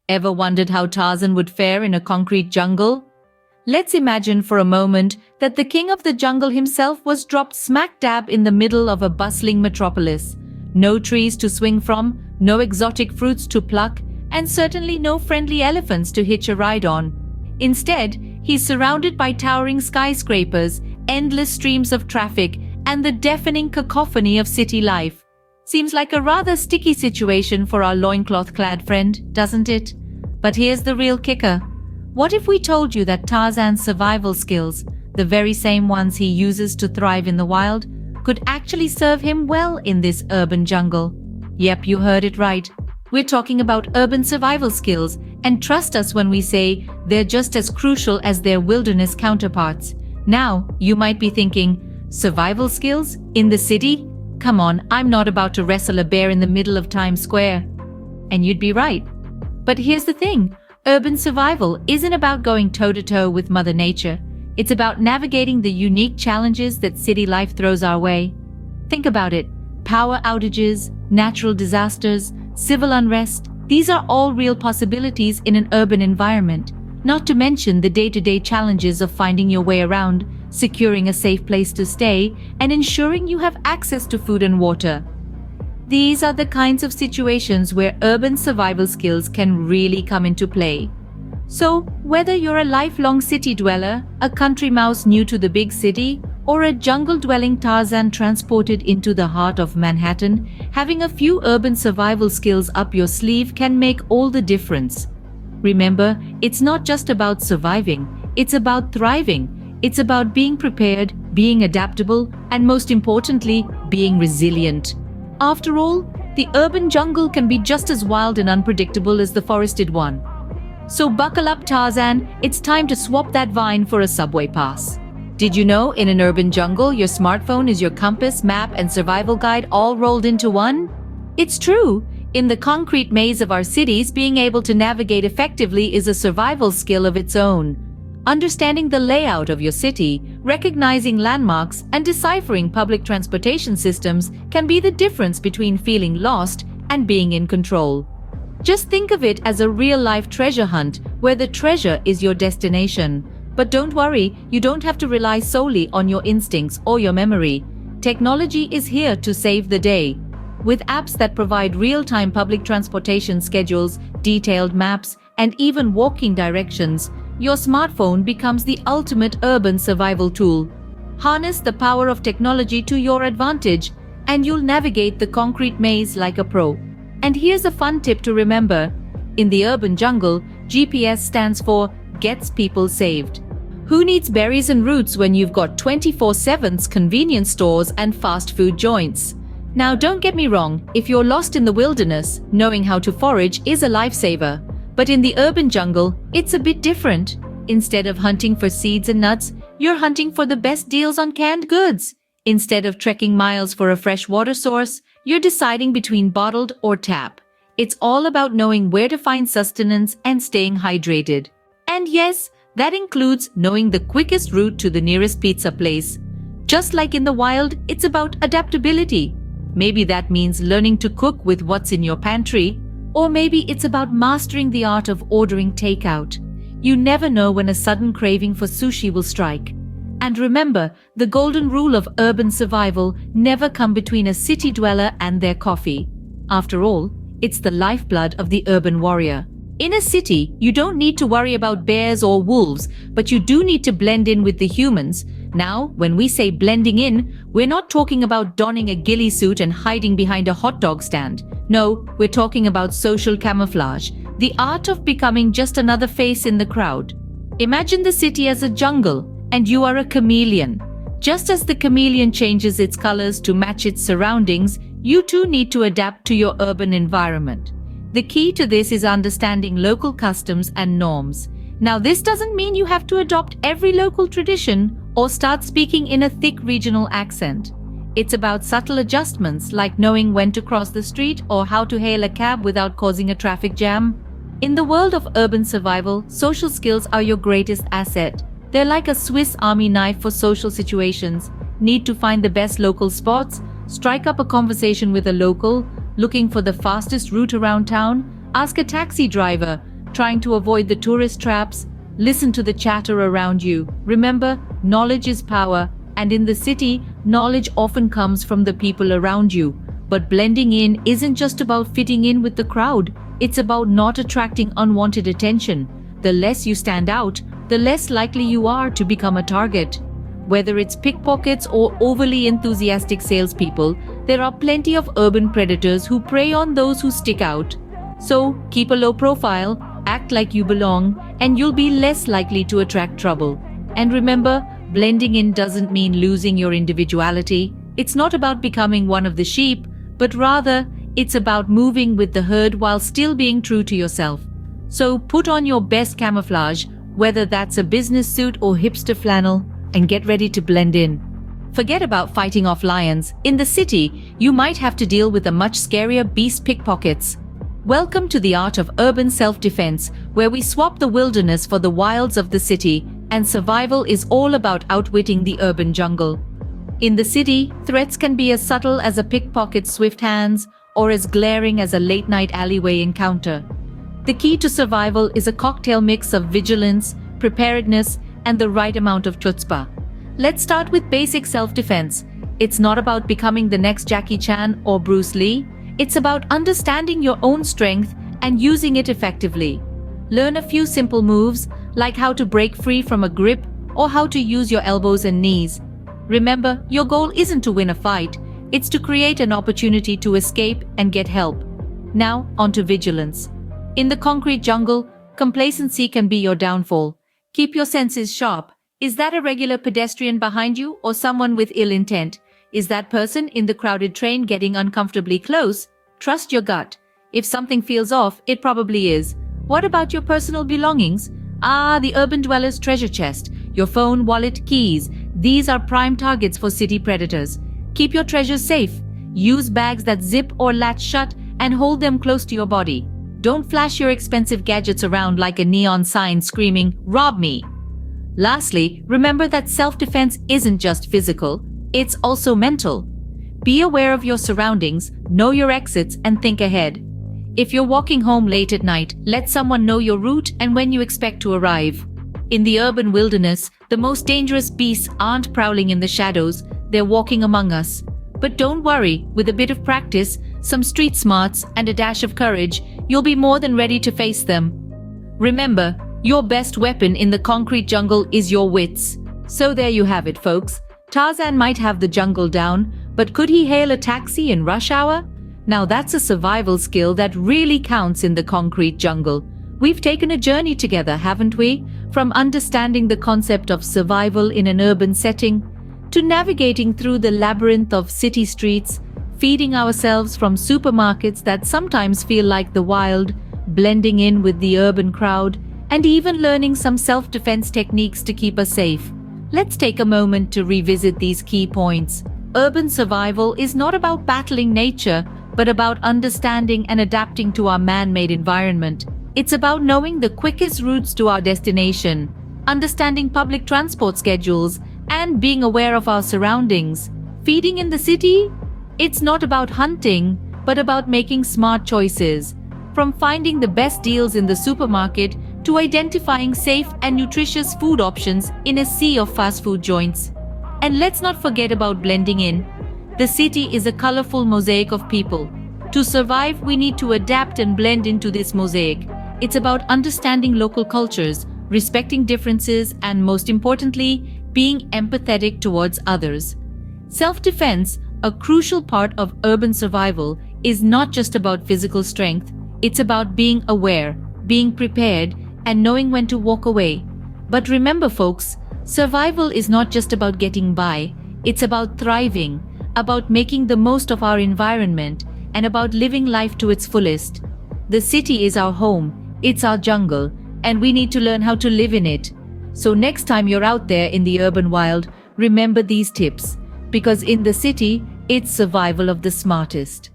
Ever wondered how Tarzan would fare in a concrete jungle? Let's imagine for a moment that the king of the jungle himself was dropped smack dab in the middle of a bustling metropolis. No trees to swing from, no exotic fruits to pluck, and certainly no friendly elephants to hitch a ride on. Instead, he's surrounded by towering skyscrapers, endless streams of traffic, and the deafening cacophony of city life. Seems like a rather sticky situation for our loincloth-clad friend, doesn't it? But here's the real kicker. What if we told you that Tarzan's survival skills, the very same ones he uses to thrive in the wild, could actually serve him well in this urban jungle? Yep, you heard it right. We're talking about urban survival skills, and trust us when we say they're just as crucial as their wilderness counterparts. Now, you might be thinking, survival skills? In the city? Come on, I'm not about to wrestle a bear in the middle of Times Square. And you'd be right. But here's the thing, urban survival isn't about going toe-to-toe with Mother Nature. It's about navigating the unique challenges that city life throws our way. Think about it. Power outages, natural disasters, civil unrest, these are all real possibilities in an urban environment, not to mention the day-to-day challenges of finding your way around, securing a safe place to stay, and ensuring you have access to food and water. These are the kinds of situations where urban survival skills can really come into play. So, whether you're a lifelong city dweller, a country mouse new to the big city, or a jungle-dwelling Tarzan transported into the heart of Manhattan, having a few urban survival skills up your sleeve can make all the difference. Remember, it's not just about surviving, it's about thriving. It's about being prepared, being adaptable, and most importantly, being resilient. After all, the urban jungle can be just as wild and unpredictable as the forested one. So buckle up, Tarzan, it's time to swap that vine for a subway pass. Did you know in an urban jungle, your smartphone is your compass, map, and survival guide all rolled into one? It's true. In the concrete maze of our cities, being able to navigate effectively is a survival skill of its own. Understanding the layout of your city, recognizing landmarks, and deciphering public transportation systems can be the difference between feeling lost and being in control. Just think of it as a real-life treasure hunt where the treasure is your destination. But don't worry, you don't have to rely solely on your instincts or your memory. Technology is here to save the day. With apps that provide real-time public transportation schedules, detailed maps, and even walking directions, your smartphone becomes the ultimate urban survival tool. Harness the power of technology to your advantage, and you'll navigate the concrete maze like a pro. And here's a fun tip to remember. In the urban jungle, GPS stands for Gets People Saved. Who needs berries and roots when you've got 24/7 convenience stores and fast food joints? Now don't get me wrong, if you're lost in the wilderness, knowing how to forage is a lifesaver. But in the urban jungle, it's a bit different. Instead of hunting for seeds and nuts, you're hunting for the best deals on canned goods. Instead of trekking miles for a fresh water source, you're deciding between bottled or tap. It's all about knowing where to find sustenance and staying hydrated. And yes, that includes knowing the quickest route to the nearest pizza place. Just like in the wild, it's about adaptability. Maybe that means learning to cook with what's in your pantry, or maybe it's about mastering the art of ordering takeout. You never know when a sudden craving for sushi will strike. And remember, the golden rule of urban survival: never come between a city dweller and their coffee. After all, it's the lifeblood of the urban warrior. In a city, you don't need to worry about bears or wolves, but you do need to blend in with the humans. Now, when we say blending in, we're not talking about donning a ghillie suit and hiding behind a hot dog stand. No, we're talking about social camouflage, the art of becoming just another face in the crowd. Imagine the city as a jungle, and you are a chameleon. Just as the chameleon changes its colors to match its surroundings, you too need to adapt to your urban environment. The key to this is understanding local customs and norms. Now, this doesn't mean you have to adopt every local tradition or start speaking in a thick regional accent. It's about subtle adjustments like knowing when to cross the street or how to hail a cab without causing a traffic jam. In the world of urban survival, social skills are your greatest asset. They're like a Swiss Army knife for social situations. Need to find the best local spots? Strike up a conversation with a local? Looking for the fastest route around town? Ask a taxi driver. trying to avoid the tourist traps. Listen to the chatter around you. Remember, knowledge is power, and in the city, knowledge often comes from the people around you. But blending in isn't just about fitting in with the crowd, it's about not attracting unwanted attention. The less you stand out, the less likely you are to become a target. Whether it's pickpockets or overly enthusiastic salespeople, there are plenty of urban predators who prey on those who stick out. So, keep a low profile, act like you belong, and you'll be less likely to attract trouble. And remember, blending in doesn't mean losing your individuality. It's not about becoming one of the sheep, but rather, it's about moving with the herd while still being true to yourself. So put on your best camouflage, whether that's a business suit or hipster flannel, and get ready to blend in. Forget about fighting off lions. In the city, you might have to deal with a much scarier beast: pickpockets. Welcome to the art of urban self-defense, where we swap the wilderness for the wilds of the city, and survival is all about outwitting the urban jungle. In the city, threats can be as subtle as a pickpocket's swift hands or as glaring as a late-night alleyway encounter. The key to survival is a cocktail mix of vigilance, preparedness, and the right amount of chutzpah. Let's start with basic self-defense. It's not about becoming the next Jackie Chan or Bruce Lee. It's about understanding your own strength and using it effectively. Learn a few simple moves, like how to break free from a grip or how to use your elbows and knees. Remember, your goal isn't to win a fight, it's to create an opportunity to escape and get help. Now, onto vigilance. In the concrete jungle, complacency can be your downfall. Keep your senses sharp. Is that a regular pedestrian behind you or someone with ill intent? Is that person in the crowded train getting uncomfortably close? Trust your gut. If something feels off, it probably is. What about your personal belongings? The urban dweller's treasure chest, your phone, wallet, keys. These are prime targets for city predators. Keep your treasures safe. Use bags that zip or latch shut and hold them close to your body. Don't flash your expensive gadgets around like a neon sign screaming, "Rob me!" Lastly, remember that self-defense isn't just physical, it's also mental. Be aware of your surroundings, know your exits, and think ahead. If you're walking home late at night, let someone know your route and when you expect to arrive. In the urban wilderness, the most dangerous beasts aren't prowling in the shadows, they're walking among us. But don't worry, with a bit of practice, some street smarts, and a dash of courage, you'll be more than ready to face them. Remember, your best weapon in the concrete jungle is your wits. So there you have it, folks. Tarzan might have the jungle down, but could he hail a taxi in rush hour? Now that's a survival skill that really counts in the concrete jungle. We've taken a journey together, haven't we? From understanding the concept of survival in an urban setting, to navigating through the labyrinth of city streets, feeding ourselves from supermarkets that sometimes feel like the wild, blending in with the urban crowd, and even learning some self-defense techniques to keep us safe. Let's take a moment to revisit these key points. Urban survival is not about battling nature, but about understanding and adapting to our man-made environment. It's about knowing the quickest routes to our destination, understanding public transport schedules, and being aware of our surroundings. Feeding in the city? It's not about hunting, but about making smart choices. From finding the best deals in the supermarket to identifying safe and nutritious food options in a sea of fast food joints. And let's not forget about blending in. The city is a colorful mosaic of people. To survive, we need to adapt and blend into this mosaic. It's about understanding local cultures, respecting differences, and most importantly, being empathetic towards others. Self-defense, a crucial part of urban survival, is not just about physical strength. It's about being aware, being prepared, and knowing when to walk away. But remember, folks, survival is not just about getting by. It's about thriving, about making the most of our environment, and about living life to its fullest. The city is our home, it's our jungle, and we need to learn how to live in it. So next time you're out there in the urban wild, remember these tips, because in the city, it's survival of the smartest.